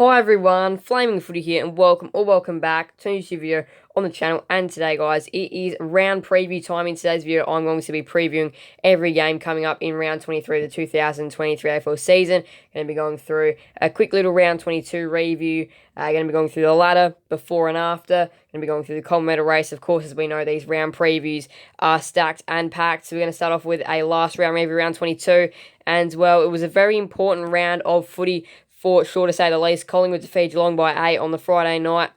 Hi everyone, Flaming Footy here, and welcome back to a new video on the channel. And today, guys, it is round preview time. In today's video, I'm going to be previewing every game coming up in round 23 of the 2023 AFL season. Going to be going through a quick little round 22 review. Going to be going through the ladder, before and after. Going to be going through the common medal race. Of course, as we know, these round previews are stacked and packed. So we're going to start off with a last round review, round 22. And, well, it was a very important round of footy, for sure to say the least. Collingwood defeated Geelong by 8 on the Friday night.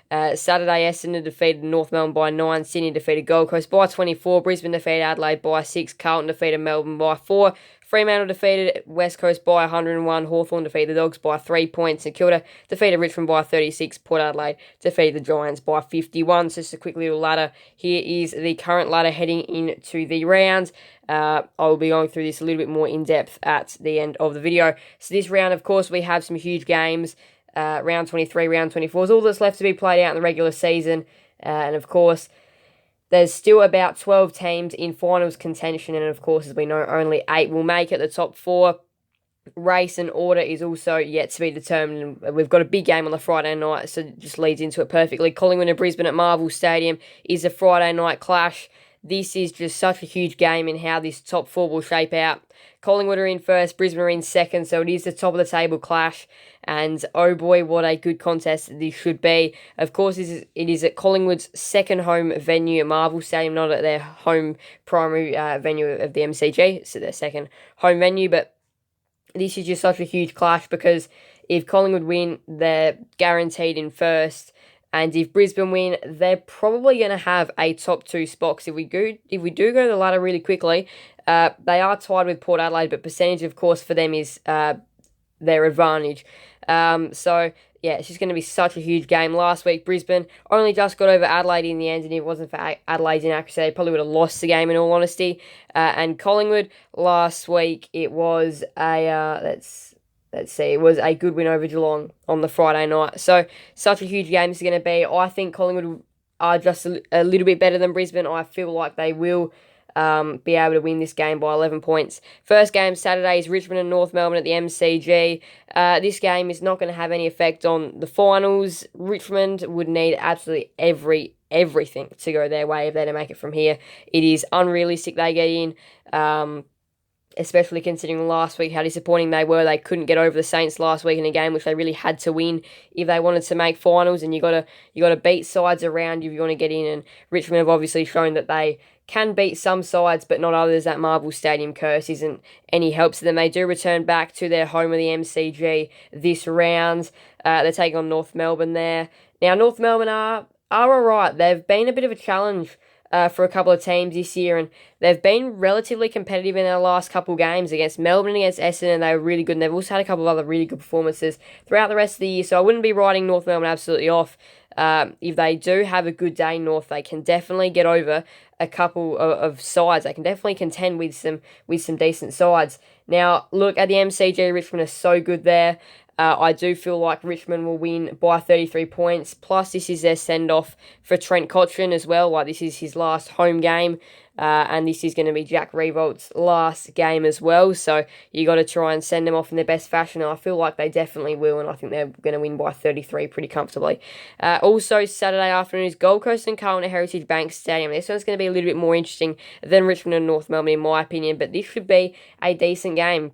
Saturday, Essendon defeated North Melbourne by 9. Sydney defeated Gold Coast by 24. Brisbane defeated Adelaide by 6. Carlton defeated Melbourne by 4. Fremantle defeated West Coast by 101. Hawthorn defeated the Dogs by 3 points. St Kilda defeated Richmond by 36. Port Adelaide defeated the Giants by 51. So just a quick little ladder. Here is the current ladder heading into the rounds. I will be going through this a little bit more in depth at the end of the video. So this round, of course, we have some huge games. Round 23, round 24 is all that's left to be played out in the regular season. And of course, there's still about 12 teams in finals contention. And of course, as we know, only 8 will make it. The top 4 race and order is also yet to be determined. We've got a big game on the Friday night, so it just leads into it perfectly. Collingwood and Brisbane at Marvel Stadium is a Friday night clash. This is just such a huge game in how this top 4 will shape out. Collingwood are in first, Brisbane are in second, so it is the top of the table clash. And oh boy, what a good contest this should be. Of course, it is at Collingwood's second home venue at Marvel Stadium, not at their home primary venue of the MCG. It's their second home venue, but this is just such a huge clash because if Collingwood win, they're guaranteed in first. And if Brisbane win, they're probably going to have a top 2 spot. 'Cause if we do go to the ladder really quickly, they are tied with Port Adelaide, but percentage, of course, for them is their advantage. So, yeah, it's just going to be such a huge game. Last week, Brisbane only just got over Adelaide in the end, and if it wasn't for Adelaide's inaccuracy, they probably would have lost the game, in all honesty. And Collingwood, last week, it was it was a good win over Geelong on the Friday night. So, such a huge game this is going to be. I think Collingwood are just a little bit better than Brisbane. I feel like they will be able to win this game by 11 points. First game Saturday is Richmond and North Melbourne at the MCG. This game is not going to have any effect on the finals. Richmond would need absolutely everything to go their way if they're to make it from here. It is unrealistic they get in. Especially considering last week how disappointing they were. They couldn't get over the Saints last week in a game which they really had to win if they wanted to make finals, and you gotta beat sides around you if you want to get in. And Richmond have obviously shown that they can beat some sides but not others. That Marvel Stadium curse isn't any help to them. They do return back to their home of the MCG this round. They're taking on North Melbourne there. Now North Melbourne are alright. They've been a bit of a challenge for a couple of teams this year, and they've been relatively competitive in their last couple of games against Melbourne and against Essendon. They were really good, and they've also had a couple of other really good performances throughout the rest of the year, so I wouldn't be writing North Melbourne absolutely off. If they do have a good day North, they can definitely get over a couple of sides. They can definitely contend with some decent sides. Now, look, at the MCG, Richmond are so good there. I do feel like Richmond will win by 33 points. Plus, this is their send-off for Trent Cotchin as well. Like, this is his last home game. And this is going to be Jack Revolt's last game as well. So, you got to try and send them off in their best fashion. And I feel like they definitely will. And I think they're going to win by 33 pretty comfortably. Also, Saturday afternoon is Gold Coast and Carlton at Heritage Bank Stadium. This one's going to be a little bit more interesting than Richmond and North Melbourne, in my opinion. But this should be a decent game.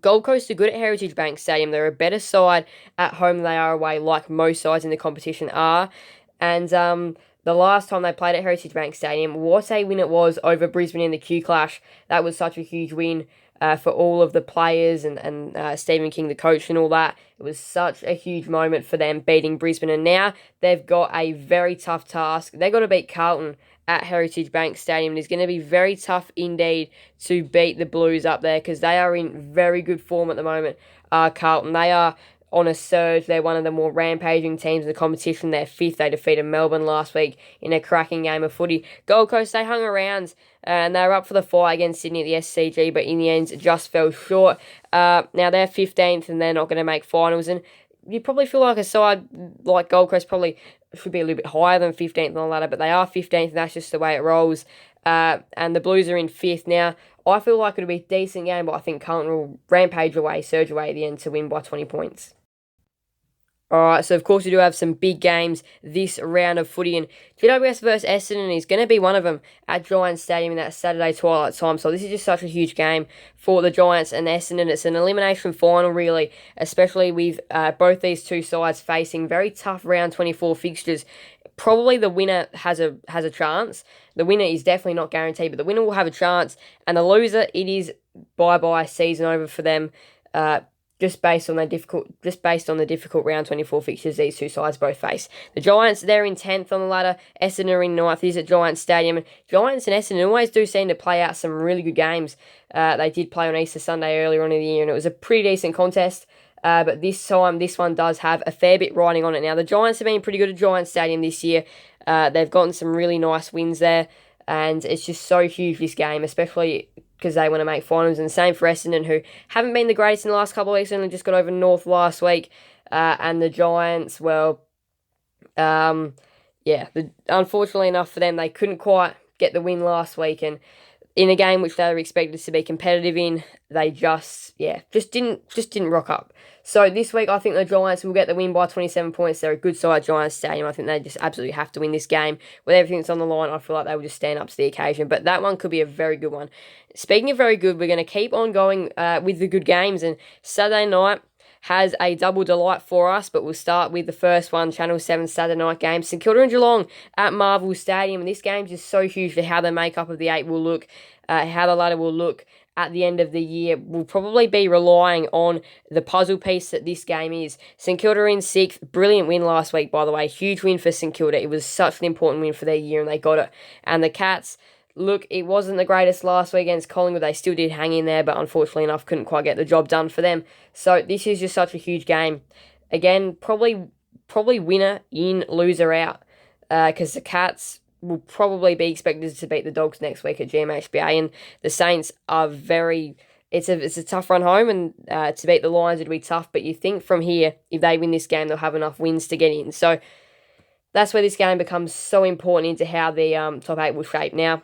Gold Coast are good at Heritage Bank Stadium. They're a better side at home than they are away, like most sides in the competition are. And the last time they played at Heritage Bank Stadium, what a win it was over Brisbane in the Q Clash. That was such a huge win for all of the players and Stephen King, the coach, and all that. It was such a huge moment for them beating Brisbane. And now they've got a very tough task. They've got to beat Carlton at Heritage Bank Stadium. It's going to be very tough indeed to beat the Blues up there because they are in very good form at the moment. Carlton, they are on a surge. They're one of the more rampaging teams in the competition. They're 5th. They defeated Melbourne last week in a cracking game of footy. Gold Coast, they hung around and they were up for the fight against Sydney at the SCG, but in the end, just fell short. Now they're 15th and they're not going to make finals. And you probably feel like a side like Gold Coast probably should be a little bit higher than 15th on the ladder, but they are 15th, and that's just the way it rolls. And the Blues are in 5th now. I feel like it'll be a decent game, but I think Carlton will rampage away, surge away at the end to win by 20 points. Alright, so of course we do have some big games this round of footy, and GWS versus Essendon is going to be one of them at Giants Stadium in that Saturday twilight time. So this is just such a huge game for the Giants and Essendon. It's an elimination final, really, especially with both these two sides facing very tough round 24 fixtures. Probably the winner has a chance. The winner is definitely not guaranteed, but the winner will have a chance, and the loser, it is bye-bye, season over for them. Just based on the difficult round 24 fixtures these two sides both face. The Giants, they're in 10th on the ladder. Essendon are in 9th. This is at Giants Stadium. And Giants and Essendon always do seem to play out some really good games. They did play on Easter Sunday earlier on in the year, and it was a pretty decent contest. But this time, this one does have a fair bit riding on it. Now, the Giants have been pretty good at Giants Stadium this year. They've gotten some really nice wins there, and it's just so huge, this game, especially because they want to make finals. And the same for Essendon, who haven't been the greatest in the last couple of weeks, only just got over North last week. And the Giants, well, unfortunately enough for them, they couldn't quite get the win last week. And in a game which they were expected to be competitive in, they just didn't rock up. So this week, I think the Giants will get the win by 27 points. They're a good side, Giants Stadium. I think they just absolutely have to win this game. With everything that's on the line, I feel like they will just stand up to the occasion. But that one could be a very good one. Speaking of very good, we're going to keep on going with the good games. And Saturday night has a double delight for us, but we'll start with the first one, Channel 7 Saturday night game, St Kilda and Geelong at Marvel Stadium. And this game's just so huge for how the makeup of the 8 will look, how the ladder will look at the end of the year. We'll probably be relying on the puzzle piece that this game is. St Kilda in 6th, brilliant win last week, by the way, huge win for St Kilda. It was such an important win for their year, and they got it. And the Cats, look, it wasn't the greatest last week against Collingwood. They still did hang in there, but unfortunately enough, couldn't quite get the job done for them. So this is just such a huge game. Again, probably winner in, loser out, because the Cats will probably be expected to beat the Dogs next week at GMHBA, and the Saints are it's a tough run home, and to beat the Lions would be tough, but you think from here, if they win this game, they'll have enough wins to get in. So that's where this game becomes so important into how the top 8 will shape. Now,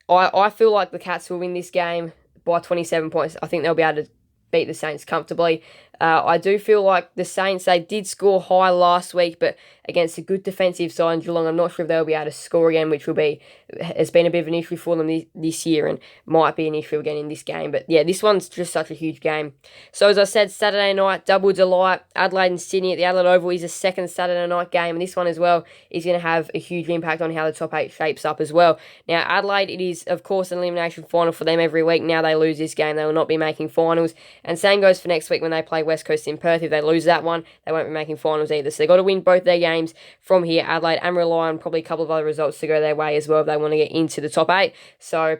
I feel like the Cats will win this game by 27 points. I think they'll be able to beat the Saints comfortably. I do feel like the Saints, they did score high last week, but against a good defensive side in Geelong, I'm not sure if they'll be able to score again, which has been a bit of an issue for them this year, and might be an issue again in this game. But yeah, this one's just such a huge game. So as I said, Saturday night, double delight, Adelaide and Sydney at the Adelaide Oval is a second Saturday night game, and this one as well is going to have a huge impact on how the top 8 shapes up as well. Now, Adelaide, it is, of course, an elimination final for them every week. Now they lose this game, they will not be making finals, and same goes for next week when they play West Coast in Perth. If they lose that one, they won't be making finals either. So they've got to win both their games from here, Adelaide, and rely on probably a couple of other results to go their way as well if they want to get into the top 8. So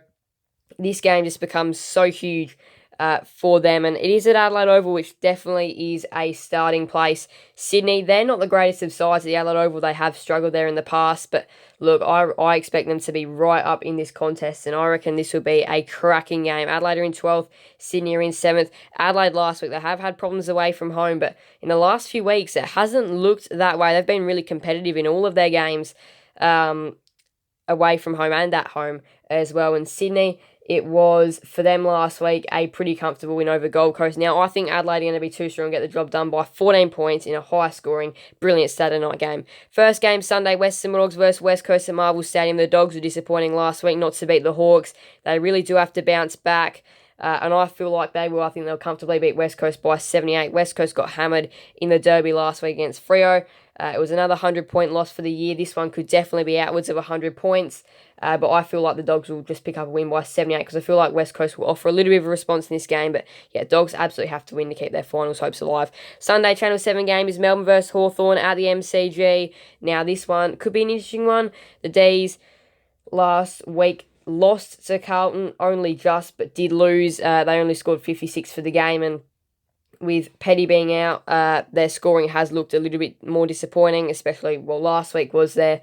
this game just becomes so huge for them, and it is at Adelaide Oval, which definitely is a starting place. Sydney, they're not the greatest of sides at the Adelaide Oval. They have struggled there in the past, but look, I expect them to be right up in this contest, and I reckon this will be a cracking game. Adelaide are in 12th, Sydney are in 7th. Adelaide last week, they have had problems away from home, but in the last few weeks, it hasn't looked that way. They've been really competitive in all of their games away from home and at home as well. And Sydney, it was, for them last week, a pretty comfortable win over Gold Coast. Now, I think Adelaide are going to be too strong and get the job done by 14 points in a high-scoring, brilliant Saturday night game. First game, Sunday, Western Bulldogs versus West Coast at Marvel Stadium. The Dogs were disappointing last week not to beat the Hawks. They really do have to bounce back, and I feel like they will. I think they'll comfortably beat West Coast by 78. West Coast got hammered in the derby last week against Freo. It was another 100-point loss for the year. This one could definitely be outwards of 100 points. But I feel like the Dogs will just pick up a win by 78 because I feel like West Coast will offer a little bit of a response in this game. But yeah, Dogs absolutely have to win to keep their finals hopes alive. Sunday, Channel 7 game is Melbourne versus Hawthorn at the MCG. Now, this one could be an interesting one. The D's last week lost to Carlton only just, but did lose. They only scored 56 for the game, and with Petty being out, their scoring has looked a little bit more disappointing, especially, last week was their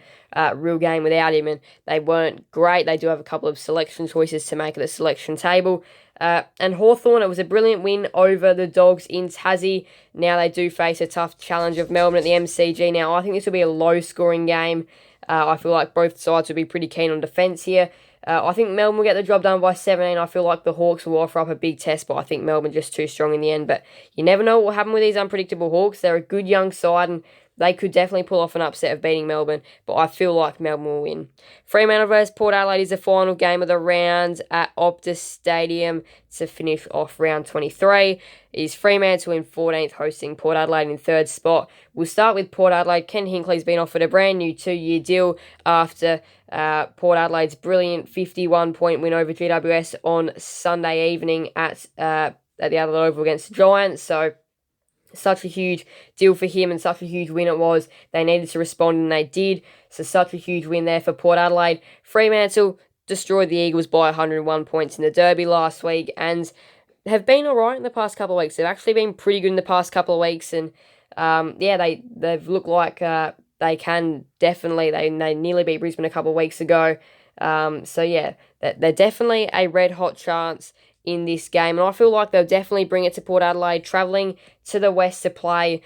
real game without him, and they weren't great. They do have a couple of selection choices to make at the selection table. And Hawthorn, it was a brilliant win over the Dogs in Tassie. Now they do face a tough challenge of Melbourne at the MCG. Now, I think this will be a low-scoring game. I feel like both sides will be pretty keen on defence here. I think Melbourne will get the job done by 17. I feel like the Hawks will offer up a big test, but I think Melbourne just too strong in the end. But you never know what will happen with these unpredictable Hawks. They're a good young side, and they could definitely pull off an upset of beating Melbourne, but I feel like Melbourne will win. Fremantle versus Port Adelaide is the final game of the round at Optus Stadium to finish off round 23. It is Fremantle in 14th, hosting Port Adelaide in 3rd spot. We'll start with Port Adelaide. Ken Hinckley's been offered a brand new 2-year deal after Port Adelaide's brilliant 51-point win over GWS on Sunday evening at the Adelaide Oval against the Giants. So such a huge deal for him and such a huge win it was. They needed to respond and they did. So such a huge win there for Port Adelaide. Fremantle destroyed the Eagles by 101 points in the Derby last week and have been alright in the past couple of weeks. They've actually been pretty good in the past couple of weeks and they've looked like they can definitely, they nearly beat Brisbane a couple of weeks ago. They're definitely a red hot chance in this game, and I feel like they'll definitely bring it to Port Adelaide. Travelling to the west to play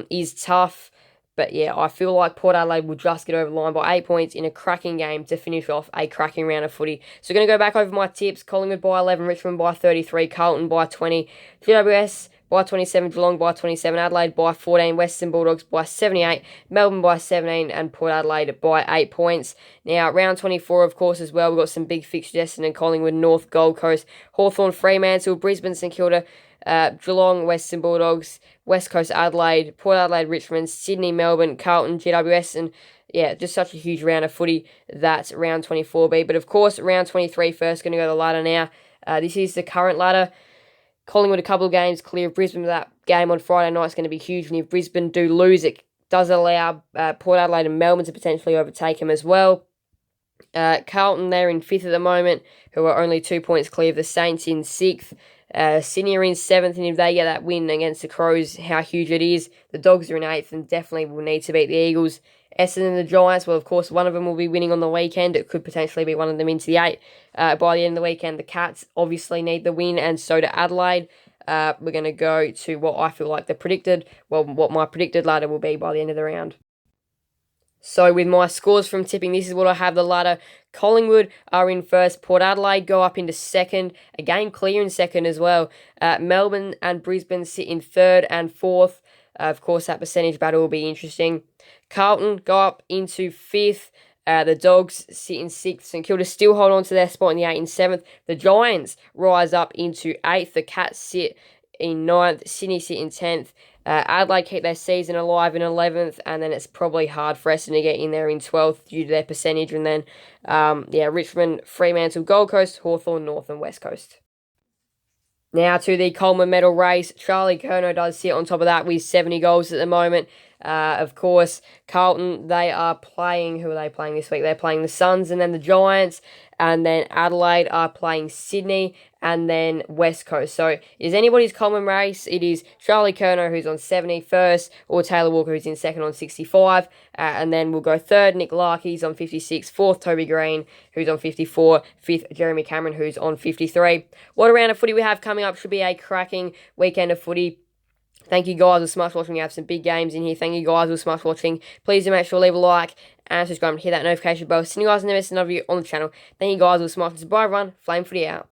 is tough, but yeah, I feel like Port Adelaide will just get over the line by 8 points in a cracking game to finish off a cracking round of footy. So we're going to go back over my tips. Collingwood by 11, Richmond by 33, Carlton by 20, GWS by 27, Geelong by 27, Adelaide by 14, Western Bulldogs by 78, Melbourne by 17, and Port Adelaide by 8 points. Now, round 24, of course, as well, we've got some big fixtures in Collingwood, North, Gold Coast, Hawthorn, Fremantle, Brisbane, St Kilda, Geelong, Western Bulldogs, West Coast, Adelaide, Port Adelaide, Richmond, Sydney, Melbourne, Carlton, GWS, and yeah, just such a huge round of footy that round 24 be. But of course, round 23 first, going to go to the ladder now. This is the current ladder. Collingwood a couple of games clear of Brisbane. That game on Friday night is going to be huge. And if Brisbane do lose, it does allow Port Adelaide and Melbourne to potentially overtake them as well. Carlton, they're in 5th at the moment, who are only 2 points clear of the Saints in 6th. Sydney are in 7th, and if they get that win against the Crows, how huge it is. The Dogs are in 8th and definitely will need to beat the Eagles. Essendon and the Giants, well, of course, one of them will be winning on the weekend. It could potentially be one of them into the 8 by the end of the weekend. The Cats obviously need the win, and so do Adelaide. We're going to go to what I feel like what my predicted ladder will be by the end of the round. So with my scores from tipping, this is what I have the ladder. Collingwood are in 1st. Port Adelaide go up into 2nd. Again, clear in 2nd as well. Melbourne and Brisbane sit in 3rd and 4th. Of course, that percentage battle will be interesting. Carlton go up into 5th. The Dogs sit in 6th. St Kilda still hold on to their spot in the 8th and 7th. The Giants rise up into 8th. The Cats sit in 9th. Sydney sit in 10th. Adelaide keep their season alive in 11th, and then it's probably hard for Essendon to get in there in 12th due to their percentage. And then, Richmond, Fremantle, Gold Coast, Hawthorn, North and West Coast. Now to the Coleman medal race. Charlie Curnow does sit on top of that with 70 goals at the moment. Of course, Carlton, they are playing, who are they playing this week? They're playing the Suns and then the Giants, and then Adelaide are playing Sydney and then West Coast. So is anybody's Coleman race? It is Charlie Curnow, who's on 70 first, or Taylor Walker, who's in 2nd on 65, and then we'll go 3rd, Nick Larkey's on 56, 4th, Toby Green, who's on 54, 5th, Jeremy Cameron, who's on 53. What a round of footy we have coming up. Should be a cracking weekend of footy. Thank you guys for smash watching. We have some big games in here. Thank you guys for smash watching. Please do make sure to leave a like and subscribe and hit that notification bell. See you guys in the next video on the channel. Thank you guys for smash. Bye everyone. Flame footy out.